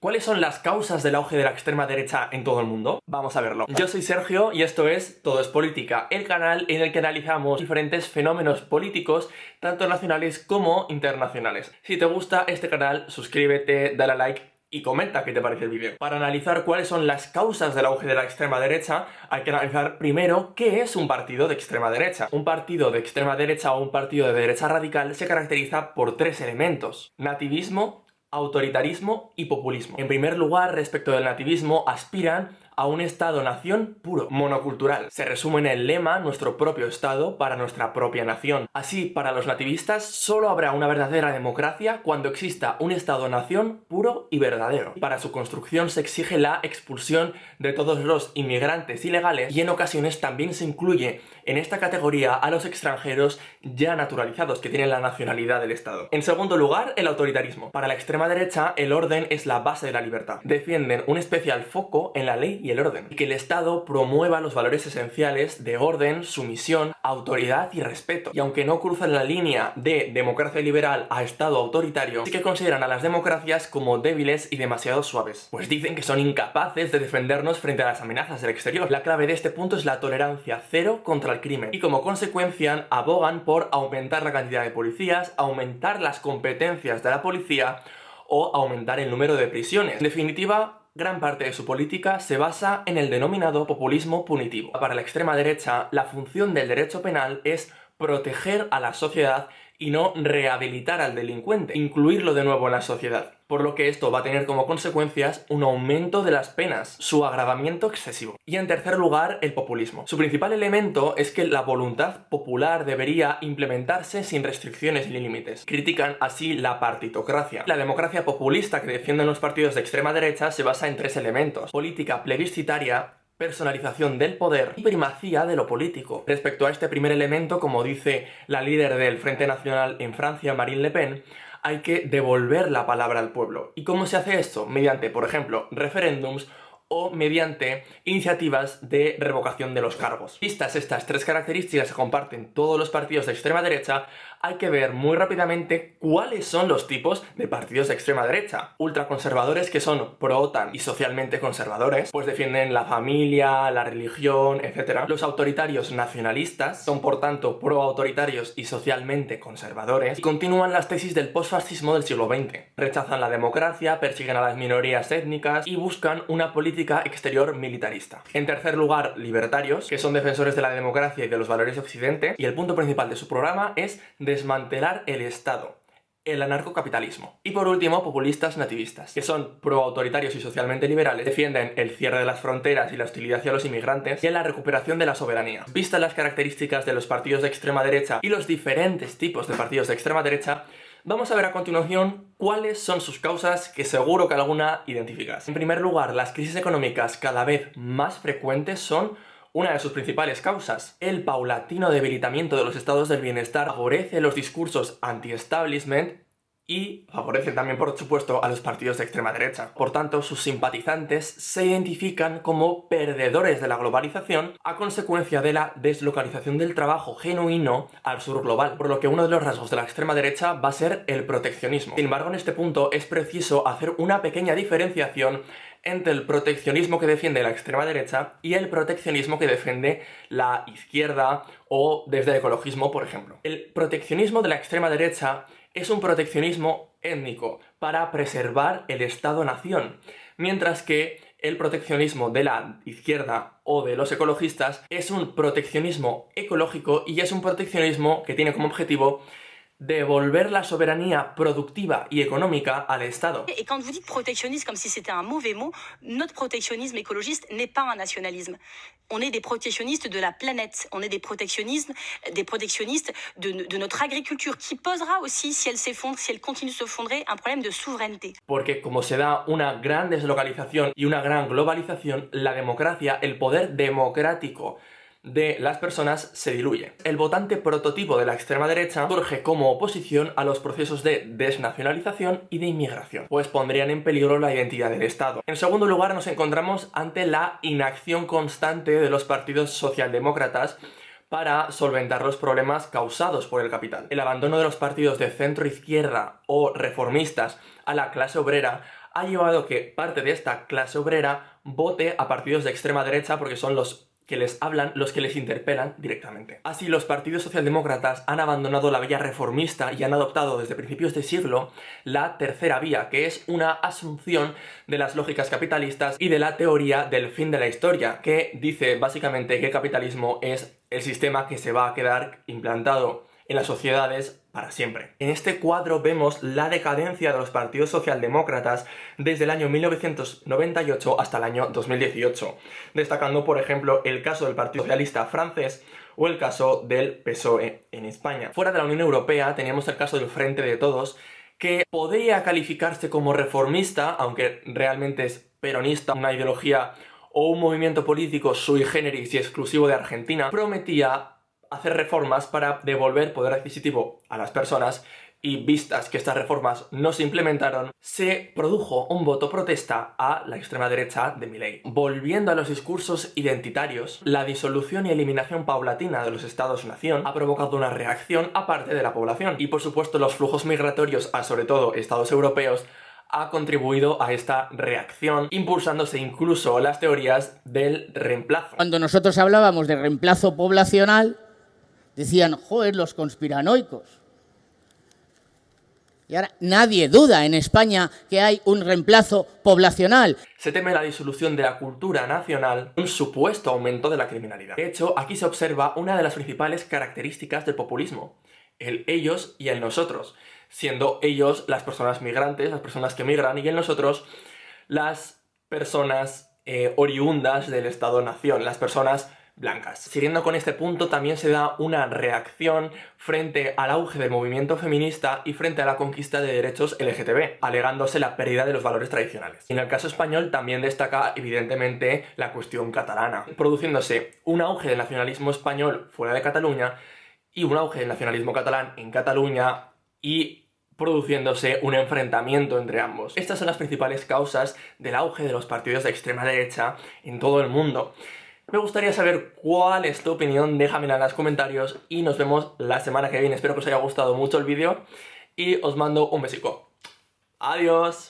¿Cuáles son las causas del auge de la extrema derecha en todo el mundo? Vamos a verlo. Yo soy Sergio y esto es Todo es Política, el canal en el que analizamos diferentes fenómenos políticos, tanto nacionales como internacionales. Si te gusta este canal, suscríbete, dale a like y comenta qué te parece el vídeo. Para analizar cuáles son las causas del auge de la extrema derecha, hay que analizar primero qué es un partido de extrema derecha. Un partido de extrema derecha o un partido de derecha radical se caracteriza por tres elementos: nativismo, autoritarismo y populismo. En primer lugar, respecto del nativismo, aspiran a un Estado-nación puro, monocultural. Se resume en el lema nuestro propio Estado para nuestra propia nación. Así, para los nativistas, solo habrá una verdadera democracia cuando exista un Estado-nación puro y verdadero. Para su construcción se exige la expulsión de todos los inmigrantes ilegales y en ocasiones también se incluye en esta categoría a los extranjeros ya naturalizados que tienen la nacionalidad del Estado. En segundo lugar, el autoritarismo. Para la extrema derecha, el orden es la base de la libertad. Defienden un especial foco en la ley y el orden, y que el Estado promueva los valores esenciales de orden, sumisión, autoridad y respeto. Y aunque no cruzan la línea de democracia liberal a Estado autoritario, sí que consideran a las democracias como débiles y demasiado suaves, pues dicen que son incapaces de defendernos frente a las amenazas del exterior. La clave de este punto es la tolerancia cero contra el crimen, y como consecuencia abogan por aumentar la cantidad de policías, aumentar las competencias de la policía o aumentar el número de prisiones. En definitiva, gran parte de su política se basa en el denominado populismo punitivo. Para la extrema derecha, la función del derecho penal es proteger a la sociedad y no rehabilitar al delincuente, incluirlo de nuevo en la sociedad. Por lo que esto va a tener como consecuencias un aumento de las penas, su agravamiento excesivo. Y en tercer lugar, el populismo. Su principal elemento es que la voluntad popular debería implementarse sin restricciones ni límites. Critican así la partitocracia. La democracia populista que defienden los partidos de extrema derecha se basa en tres elementos: política plebiscitaria, personalización del poder y primacía de lo político. Respecto a este primer elemento, como dice la líder del Frente Nacional en Francia, Marine Le Pen, hay que devolver la palabra al pueblo. ¿Y cómo se hace esto? Mediante, por ejemplo, referéndums o mediante iniciativas de revocación de los cargos. Vistas estas tres características que comparten todos los partidos de extrema derecha, hay que ver muy rápidamente cuáles son los tipos de partidos de extrema derecha. Ultraconservadores, que son pro-OTAN y socialmente conservadores, pues defienden la familia, la religión, etc. Los autoritarios nacionalistas son por tanto pro-autoritarios y socialmente conservadores, y continúan las tesis del posfascismo del siglo XX. Rechazan la democracia, persiguen a las minorías étnicas y buscan una política exterior militarista. En tercer lugar, libertarios, que son defensores de la democracia y de los valores de Occidente, y el punto principal de su programa es desmantelar el Estado, el anarcocapitalismo. Y por último, populistas nativistas, que son pro-autoritarios y socialmente liberales, defienden el cierre de las fronteras y la hostilidad hacia los inmigrantes y la recuperación de la soberanía. Vistas las características de los partidos de extrema derecha y los diferentes tipos de partidos de extrema derecha, vamos a ver a continuación cuáles son sus causas, que seguro que alguna identificas. En primer lugar, las crisis económicas cada vez más frecuentes son una de sus principales causas. El paulatino debilitamiento de los estados del bienestar favorece los discursos anti-establishment y favorece también, por supuesto, a los partidos de extrema derecha. Por tanto, sus simpatizantes se identifican como perdedores de la globalización a consecuencia de la deslocalización del trabajo genuino al sur global, por lo que uno de los rasgos de la extrema derecha va a ser el proteccionismo. Sin embargo, en este punto es preciso hacer una pequeña diferenciación entre el proteccionismo que defiende la extrema derecha y el proteccionismo que defiende la izquierda o desde el ecologismo, por ejemplo. El proteccionismo de la extrema derecha es un proteccionismo étnico para preservar el Estado-nación, mientras que el proteccionismo de la izquierda o de los ecologistas es un proteccionismo ecológico y es un proteccionismo que tiene como objetivo devolver la soberanía productiva y económica al Estado. Et quand vous dites protectionnisme comme si c'était un mauvais mot, notre protectionnisme écologiste n'est pas un nationalisme. On est des protectionnistes de la planète, on est des protectionnistes de notre agriculture, qui posera aussi, si elle s'effondre, si elle continue de s'effondrer, un problème de souveraineté. Porque como se da una gran deslocalización y una gran globalización, la democracia, el poder democrático de las personas se diluye. El votante prototipo de la extrema derecha surge como oposición a los procesos de desnacionalización y de inmigración, pues pondrían en peligro la identidad del Estado. En segundo lugar, nos encontramos ante la inacción constante de los partidos socialdemócratas para solventar los problemas causados por el capital. El abandono de los partidos de centro-izquierda o reformistas a la clase obrera ha llevado a que parte de esta clase obrera vote a partidos de extrema derecha porque son los que les hablan, los que les interpelan directamente. Así, los partidos socialdemócratas han abandonado la vía reformista y han adoptado desde principios de siglo la tercera vía, que es una asunción de las lógicas capitalistas y de la teoría del fin de la historia, que dice básicamente que el capitalismo es el sistema que se va a quedar implantado en las sociedades para siempre. En este cuadro vemos la decadencia de los partidos socialdemócratas desde el año 1998 hasta el año 2018, destacando por ejemplo el caso del Partido Socialista francés o el caso del PSOE en España. Fuera de la Unión Europea teníamos el caso del Frente de Todos, que podría calificarse como reformista, aunque realmente es peronista, una ideología o un movimiento político sui generis y exclusivo de Argentina. Prometía hacer reformas para devolver poder adquisitivo a las personas y, vistas que estas reformas no se implementaron, se produjo un voto protesta a la extrema derecha de Milei. Volviendo a los discursos identitarios, la disolución y eliminación paulatina de los estados-nación ha provocado una reacción a parte de la población y, por supuesto, los flujos migratorios a sobre todo estados europeos ha contribuido a esta reacción, impulsándose incluso las teorías del reemplazo. Cuando nosotros hablábamos de reemplazo poblacional, decían, joder, los conspiranoicos. Y ahora nadie duda en España que hay un reemplazo poblacional. Se teme la disolución de la cultura nacional, un supuesto aumento de la criminalidad. De hecho, aquí se observa una de las principales características del populismo, el ellos y el nosotros, siendo ellos las personas migrantes, las personas que migran, y el nosotros las personas oriundas del Estado-nación, las personas blancas. Siguiendo con este punto, también se da una reacción frente al auge del movimiento feminista y frente a la conquista de derechos LGTB, alegándose la pérdida de los valores tradicionales. En el caso español también destaca evidentemente la cuestión catalana, produciéndose un auge del nacionalismo español fuera de Cataluña y un auge del nacionalismo catalán en Cataluña y produciéndose un enfrentamiento entre ambos. Estas son las principales causas del auge de los partidos de extrema derecha en todo el mundo. Me gustaría saber cuál es tu opinión, déjamela en los comentarios y nos vemos la semana que viene. Espero que os haya gustado mucho el vídeo y os mando un besico. ¡Adiós!